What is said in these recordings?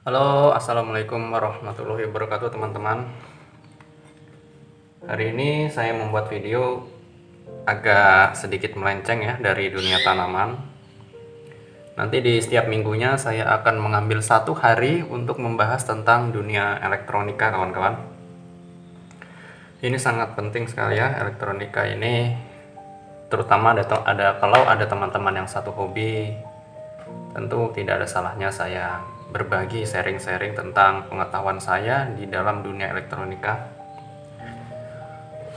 Halo, assalamualaikum warahmatullahi wabarakatuh, teman-teman. Hari ini saya membuat video agak sedikit melenceng ya dari dunia tanaman. Nanti di setiap minggunya saya akan mengambil satu hari untuk membahas tentang dunia elektronika, kawan-kawan. Ini sangat penting sekali ya, elektronika ini, terutama kalau ada teman-teman yang satu hobi. Tentu tidak ada salahnya saya berbagi sharing-sharing tentang pengetahuan saya di dalam dunia elektronika.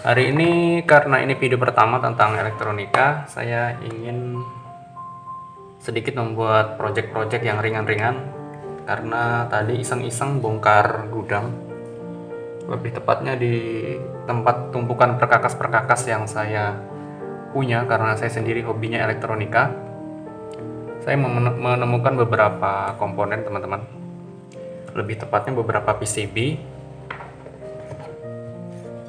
Hari ini karena ini video pertama tentang elektronika, saya ingin sedikit membuat project-project yang ringan-ringan karena tadi iseng-iseng bongkar gudang, lebih tepatnya di tempat tumpukan perkakas-perkakas yang saya punya karena saya sendiri hobinya elektronika. Saya menemukan beberapa komponen, teman-teman, lebih tepatnya beberapa PCB,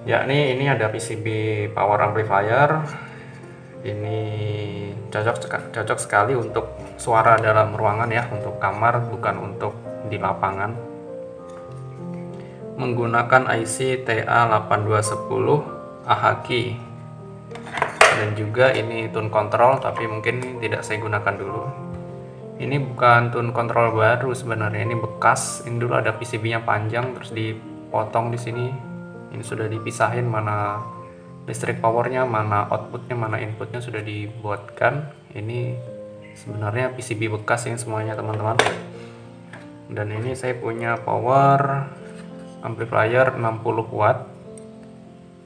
yakni ini ada PCB power amplifier. Ini cocok sekali untuk suara dalam ruangan ya, untuk kamar, bukan untuk di lapangan. Menggunakan IC TA8210 AHK, dan juga ini tune control, tapi mungkin tidak saya gunakan dulu. Ini bukan tune control baru sebenarnya, ini bekas. Ini dulu ada PCB-nya panjang terus dipotong di sini. Ini sudah dipisahin mana listrik powernya, mana outputnya, mana inputnya sudah dibuatkan. Ini sebenarnya PCB bekas ini semuanya, teman-teman. Dan ini saya punya power amplifier 60 watt.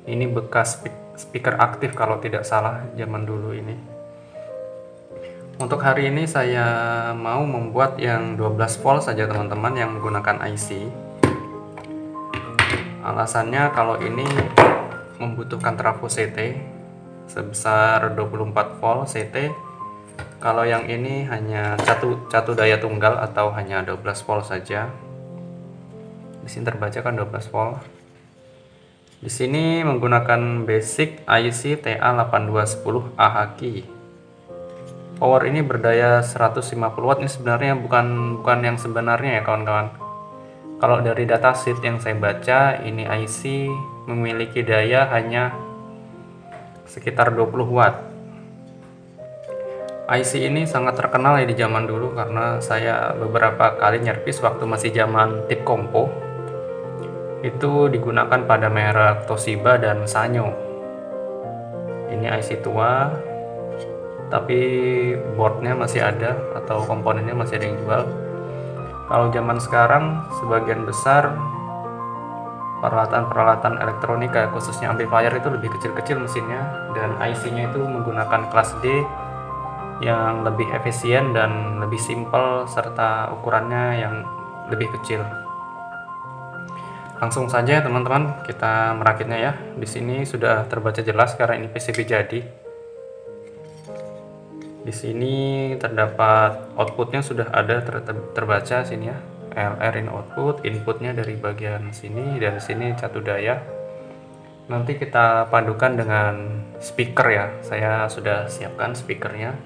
Ini bekas speaker aktif kalau tidak salah zaman dulu ini. Untuk hari ini saya mau membuat yang 12 volt saja, teman-teman, yang menggunakan IC. Alasannya kalau ini membutuhkan trafo CT sebesar 24 volt CT. Kalau yang ini hanya satu daya tunggal atau hanya 12 volt saja. Di sini terbaca kan 12 volt. Di sini menggunakan basic IC TA8210 AHK. Power ini berdaya 150 watt. Ini sebenarnya bukan yang sebenarnya ya, kawan-kawan. Kalau dari datasheet yang saya baca, ini IC memiliki daya hanya sekitar 20 watt. IC ini sangat terkenal ya di zaman dulu karena saya beberapa kali nyervis waktu masih zaman tip kompo. Itu digunakan pada merek Toshiba dan Sanyo. Ini IC tua, tapi boardnya masih ada atau komponennya masih ada yang jual. Kalau zaman sekarang sebagian besar peralatan elektronika khususnya amplifier itu lebih kecil-kecil mesinnya, dan IC-nya itu menggunakan kelas D yang lebih efisien dan lebih simpel serta ukurannya yang lebih kecil. Langsung saja teman-teman kita merakitnya ya. Di sini sudah terbaca jelas karena ini PCB jadi. Di sini terdapat outputnya sudah ada terbaca sini ya. LR in output, inputnya dari bagian sini, dan sini catu daya. Nanti kita padukan dengan speaker ya. Saya sudah siapkan speakernya.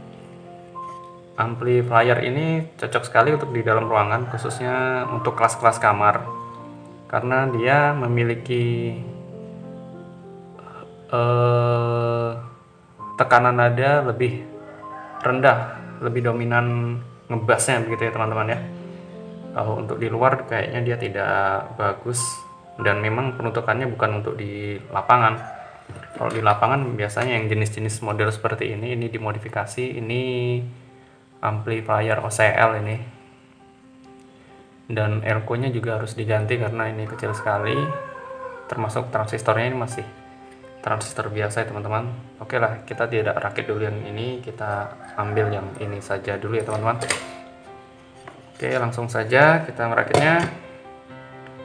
Amplifier ini cocok sekali untuk di dalam ruangan, khususnya untuk kelas-kelas kamar, karena dia memiliki tekanan nada lebih rendah, lebih dominan ngebassnya begitu ya, teman-teman ya. Kalau untuk di luar kayaknya dia tidak bagus, dan memang peruntukannya bukan untuk di lapangan. Kalau di lapangan biasanya yang jenis-jenis model seperti ini dimodifikasi. Ini amplifier OCL ini, dan elko nya juga harus diganti karena ini kecil sekali, termasuk transistornya ini masih transistor biasa ya, teman-teman. Oke lah, kita tidak rakit dulu yang ini, kita ambil yang ini saja dulu ya, teman-teman. Oke, langsung saja kita merakitnya.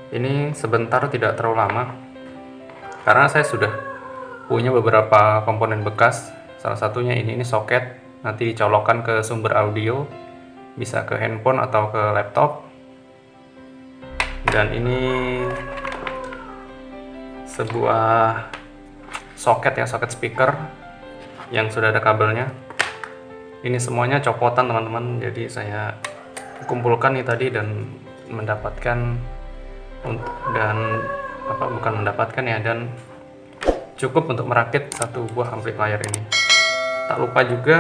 Ini sebentar, tidak terlalu lama, karena saya sudah punya beberapa komponen bekas. Salah satunya ini soket, nanti dicolokkan ke sumber audio, bisa ke handphone atau ke laptop. Dan ini sebuah soket ya, soket speaker yang sudah ada kabelnya. Ini semuanya copotan, teman-teman, jadi saya kumpulkan nih tadi dan mendapatkan dan bukan mendapatkan ya, dan cukup untuk merakit satu buah amplifier ini. Tak lupa juga,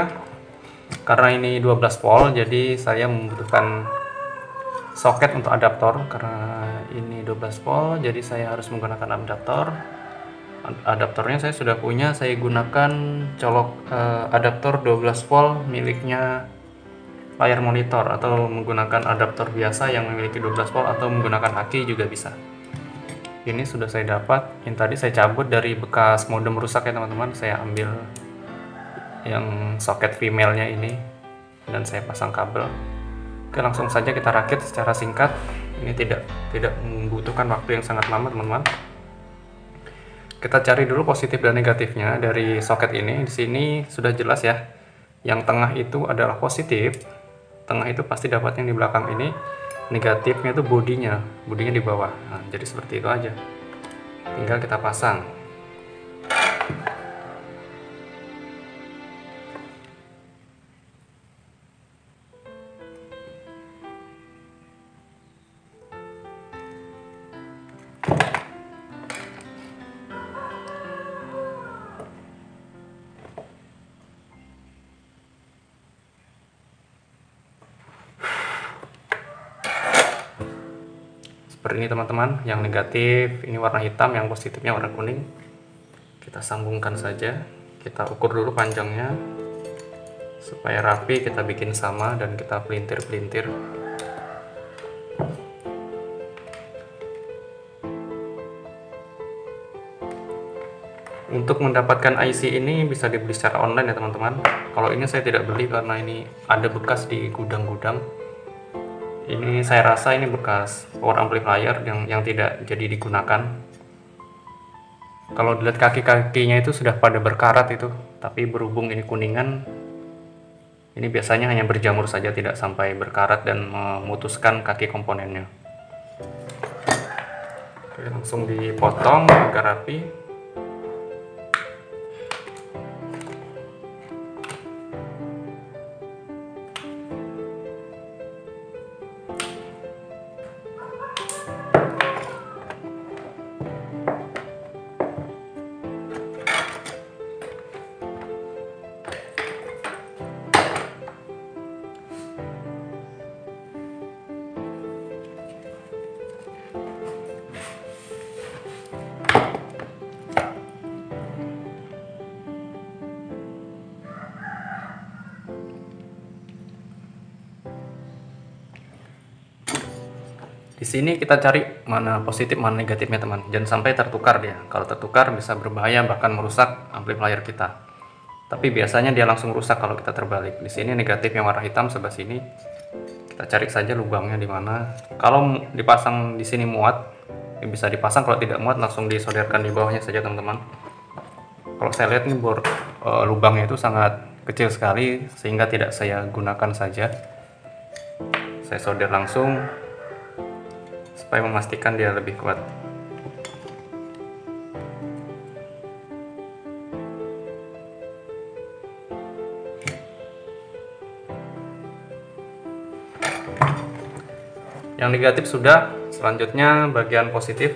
karena ini 12 volt, jadi saya membutuhkan soket untuk adaptor. Karena ini 12 volt, jadi saya harus menggunakan adaptor. Adaptornya saya sudah punya, saya gunakan colok adaptor 12 volt miliknya layar monitor, atau menggunakan adaptor biasa yang memiliki 12 volt, atau menggunakan aki juga bisa. Ini sudah saya dapat, yang tadi saya cabut dari bekas modem rusak ya teman-teman. Saya ambil yang soket female-nya ini dan saya pasang kabel. Oke, langsung saja kita rakit secara singkat. Ini tidak membutuhkan waktu yang sangat lama teman-teman. Kita cari dulu positif dan negatifnya dari soket ini. Di sini sudah jelas ya, yang tengah itu adalah positif. Tengah itu pasti dapat yang di belakang ini. Negatifnya itu bodinya di bawah. Nah, jadi seperti itu aja, tinggal kita pasang. Seperti ini teman-teman, yang negatif ini warna hitam, yang positifnya warna kuning. Kita sambungkan saja, kita ukur dulu panjangnya supaya rapi, kita bikin sama dan kita pelintir-pelintir. Untuk mendapatkan IC ini bisa dibeli secara online ya teman-teman. Kalau ini saya tidak beli karena ini ada bekas di gudang-gudang. Ini saya rasa ini bekas power amplifier yang tidak jadi digunakan. Kalau dilihat kaki-kakinya itu sudah pada berkarat itu, tapi berhubung ini kuningan, ini biasanya hanya berjamur saja, tidak sampai berkarat dan memutuskan kaki komponennya. Oke, langsung dipotong agar rapi. Di sini kita cari mana positif mana negatifnya teman, jangan sampai tertukar dia. Kalau tertukar bisa berbahaya, bahkan merusak amplifier kita. Tapi biasanya dia langsung rusak kalau kita terbalik. Di sini negatif yang warna hitam sebelah sini. Kita cari saja lubangnya di mana. Kalau dipasang di sini muat, ya bisa dipasang. Kalau tidak muat langsung disolderkan di bawahnya saja teman-teman. Kalau saya lihat ini lubangnya itu sangat kecil sekali sehingga tidak saya gunakan saja. Saya solder langsung supaya memastikan dia lebih kuat. Yang negatif sudah, selanjutnya bagian positif.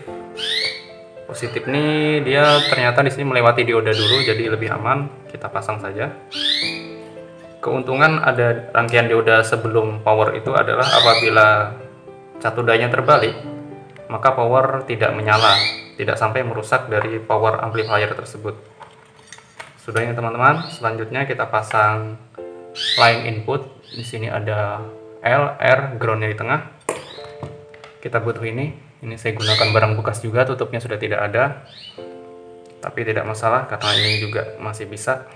Positif ini dia ternyata di sini melewati dioda dulu, jadi lebih aman. Kita pasang saja. Keuntungan ada rangkaian dioda sebelum power itu adalah apabila catudanya terbalik, maka power tidak menyala, tidak sampai merusak dari power amplifier tersebut. Sudah ya teman-teman, selanjutnya kita pasang line input. Di sini ada L, R, groundnya di tengah. Kita butuh ini saya gunakan barang bekas juga, tutupnya sudah tidak ada, tapi tidak masalah karena ini juga masih bisa.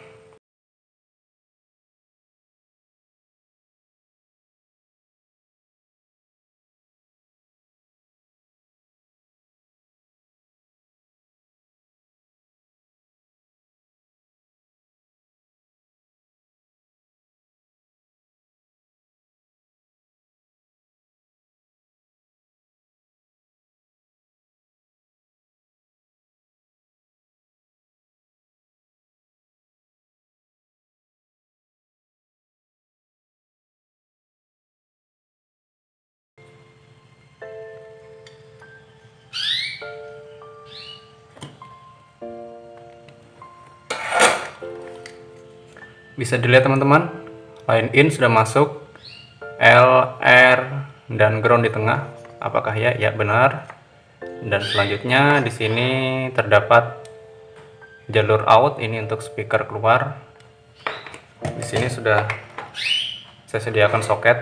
Bisa dilihat teman-teman, line in sudah masuk, L, R, dan ground di tengah. Apakah ya? Ya, benar. Dan selanjutnya di sini terdapat jalur out, ini untuk speaker keluar. Di sini sudah saya sediakan soket,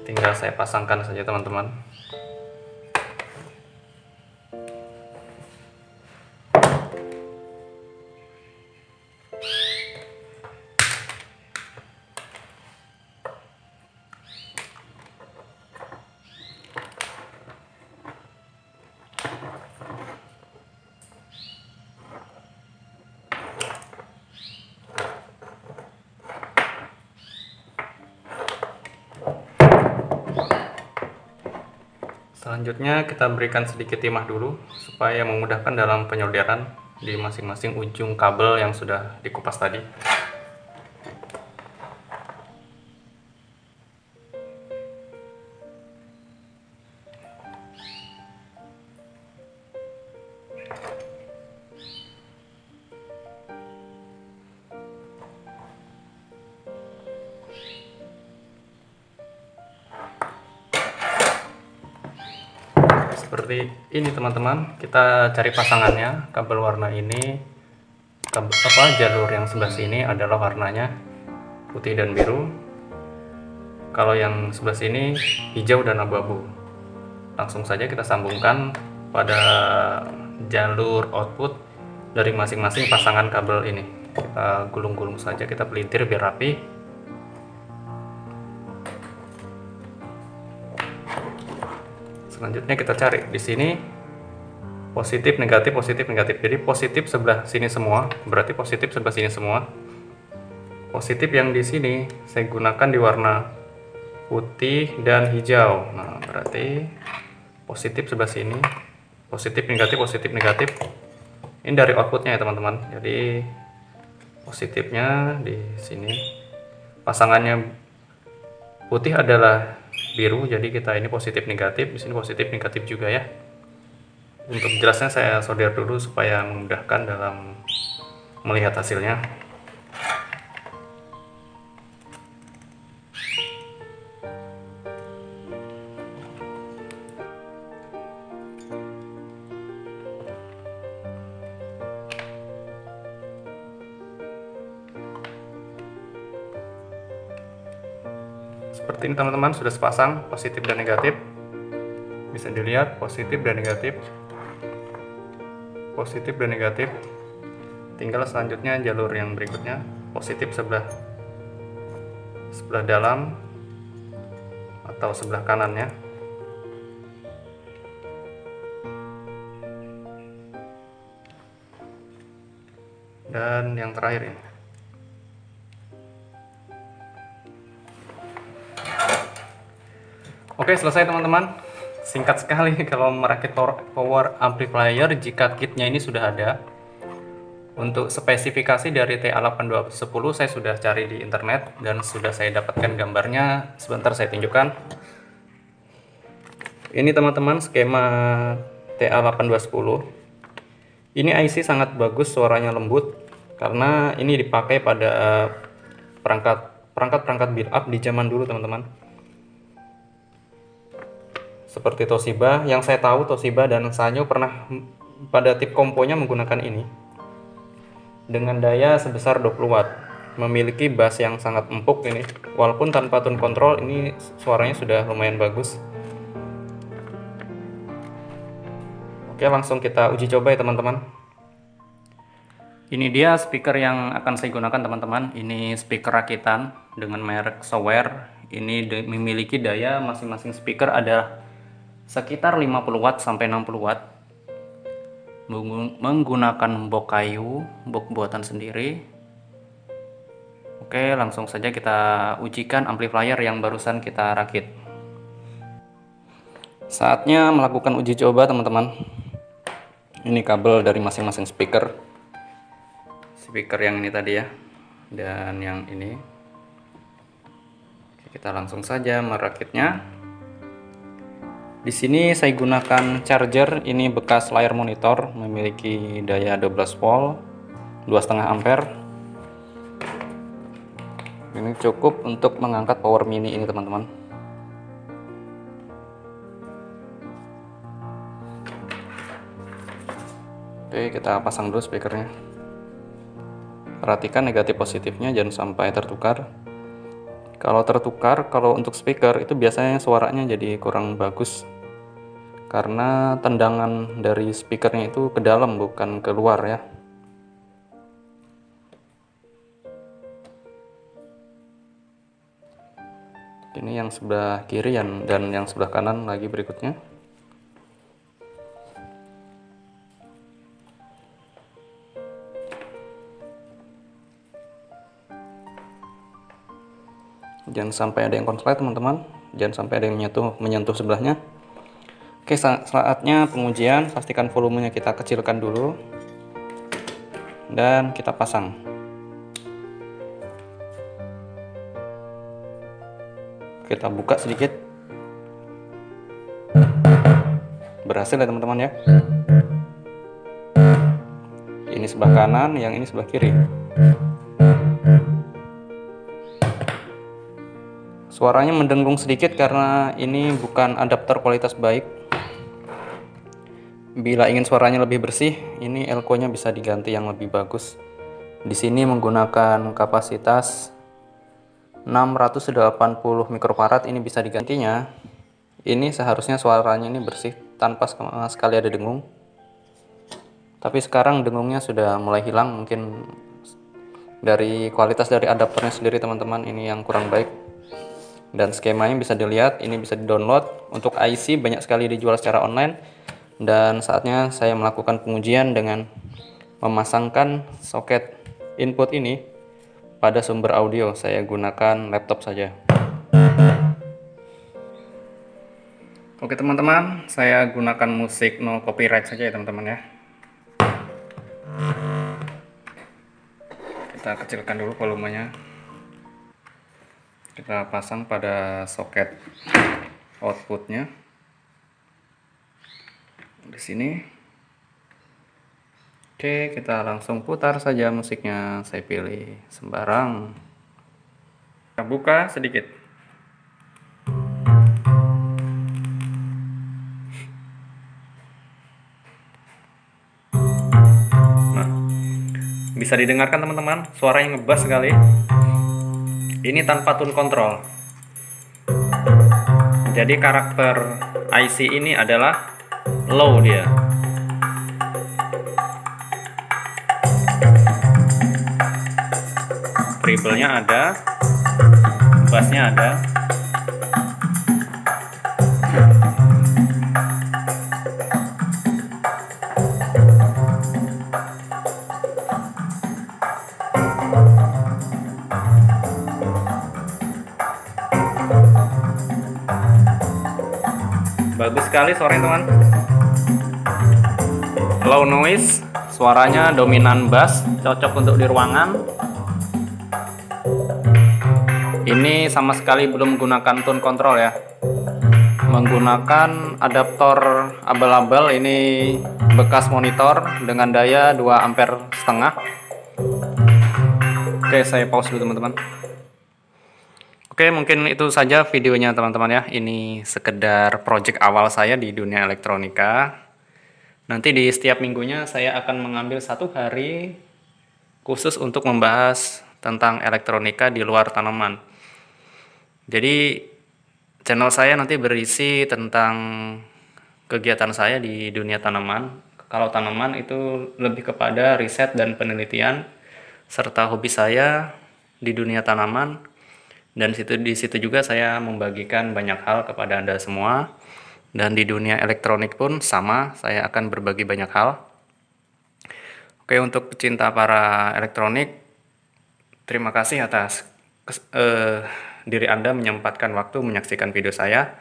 tinggal saya pasangkan saja teman-teman. Selanjutnya kita berikan sedikit timah dulu supaya memudahkan dalam penyolderan di masing-masing ujung kabel yang sudah dikupas tadi. Seperti ini teman-teman, kita cari pasangannya. Kabel warna ini, jalur yang sebelah sini adalah warnanya putih dan biru. Kalau yang sebelah sini hijau dan abu-abu. Langsung saja kita sambungkan pada jalur output dari masing-masing pasangan kabel ini. Kita gulung-gulung saja, kita pelintir biar rapi. Selanjutnya kita cari di sini positif negatif positif negatif. Jadi positif sebelah sini semua, berarti positif sebelah sini semua. Positif yang di sini saya gunakan di warna putih dan hijau. Nah, berarti positif sebelah sini, positif negatif positif negatif. Ini dari outputnya ya teman-teman. Jadi positifnya di sini, pasangannya putih adalah biru, jadi kita ini positif negatif, di sini positif negatif juga ya. Untuk jelasnya saya solder dulu supaya memudahkan dalam melihat hasilnya. Seperti ini teman-teman, sudah sepasang positif dan negatif. Bisa dilihat positif dan negatif, positif dan negatif. Tinggal selanjutnya jalur yang berikutnya, positif sebelah dalam atau sebelah kanannya. Dan yang terakhir ini. Oke, selesai teman-teman. Singkat sekali kalau merakit power amplifier jika kitnya ini sudah ada. Untuk spesifikasi dari TA8210 saya sudah cari di internet dan sudah saya dapatkan gambarnya. Sebentar saya tunjukkan. Ini teman-teman skema TA8210. Ini IC sangat bagus, suaranya lembut karena ini dipakai pada perangkat build up di zaman dulu teman-teman. Seperti Toshiba, yang saya tahu Toshiba dan Sanyo pernah pada tip komponya menggunakan ini dengan daya sebesar 20 watt, memiliki bass yang sangat empuk ini, walaupun tanpa tone control ini suaranya sudah lumayan bagus. Oke, langsung kita uji coba ya teman-teman. Ini dia speaker yang akan saya gunakan teman-teman. Ini speaker rakitan dengan merek Soware. Ini memiliki daya masing-masing speaker ada sekitar 50 watt sampai 60 watt. Menggunakan box kayu, box buatan sendiri. Oke, langsung saja kita ujikan amplifier yang barusan kita rakit. Saatnya melakukan uji coba teman-teman. Ini kabel dari masing-masing speaker. Speaker yang ini tadi ya, dan yang ini. Oke, kita langsung saja merakitnya. Di sini saya gunakan charger, ini bekas layar monitor, memiliki daya 12 volt, 2,5 ampere. Ini cukup untuk mengangkat power mini ini teman-teman. Oke, kita pasang dulu speakernya. Perhatikan negatif positifnya jangan sampai tertukar. Kalau tertukar, kalau untuk speaker itu biasanya suaranya jadi kurang bagus karena tendangan dari speakernya itu ke dalam bukan keluar ya. Ini yang sebelah kiri dan yang sebelah kanan lagi berikutnya. Jangan sampai ada yang konslet teman-teman, jangan sampai ada yang menyentuh sebelahnya. Oke, saatnya pengujian. Pastikan volumenya kita kecilkan dulu dan kita pasang. Kita buka sedikit. Berhasil ya teman-teman ya. Ini sebelah kanan, yang ini sebelah kiri. Suaranya mendengung sedikit karena ini bukan adaptor kualitas baik. Bila ingin suaranya lebih bersih, ini elko-nya bisa diganti yang lebih bagus. Di sini menggunakan kapasitas 680 mikrofarad, ini bisa digantinya. Ini seharusnya suaranya ini bersih tanpa sekali ada dengung. Tapi sekarang dengungnya sudah mulai hilang, mungkin dari kualitas dari adaptornya sendiri teman-teman, ini yang kurang baik. Dan skemanya bisa dilihat, ini bisa di-download. Untuk IC banyak sekali dijual secara online. Dan saatnya saya melakukan pengujian dengan memasangkan soket input ini pada sumber audio. Saya gunakan laptop saja. Oke teman-teman, saya gunakan musik no copyright saja ya teman-teman ya. Kita kecilkan dulu volumenya. Kita pasang pada soket outputnya di sini. Oke, kita langsung putar saja musiknya. Saya pilih sembarang. Kita buka sedikit. Nah, bisa didengarkan teman-teman, suaranya ngebass sekali. Ini tanpa tune control. Jadi karakter IC ini adalah low dia. Treble-nya ada, bass-nya ada. Bagus sekali suaranya teman. Low noise, suaranya dominan bass, cocok untuk di ruangan. Ini sama sekali belum menggunakan tone control ya. Menggunakan adaptor abal-abal, ini bekas monitor dengan daya 2,5 ampere. Oke, saya pause dulu teman-teman. Oke, mungkin itu saja videonya teman-teman ya. Ini sekedar project awal saya di dunia elektronika. Nanti di setiap minggunya saya akan mengambil satu hari khusus untuk membahas tentang elektronika di luar tanaman. Jadi channel saya nanti berisi tentang kegiatan saya di dunia tanaman. Kalau tanaman itu lebih kepada riset dan penelitian serta hobi saya di dunia tanaman. Dan di situ juga saya membagikan banyak hal kepada Anda semua. Dan di dunia elektronik pun sama, saya akan berbagi banyak hal. Oke, untuk pecinta para elektronik, terima kasih atas diri Anda menyempatkan waktu menyaksikan video saya.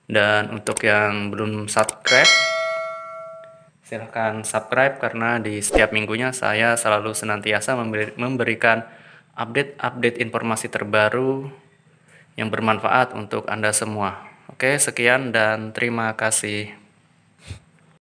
Dan untuk yang belum subscribe, silahkan subscribe karena di setiap minggunya saya selalu senantiasa memberikan update-update informasi terbaru yang bermanfaat untuk Anda semua. Oke, sekian dan terima kasih.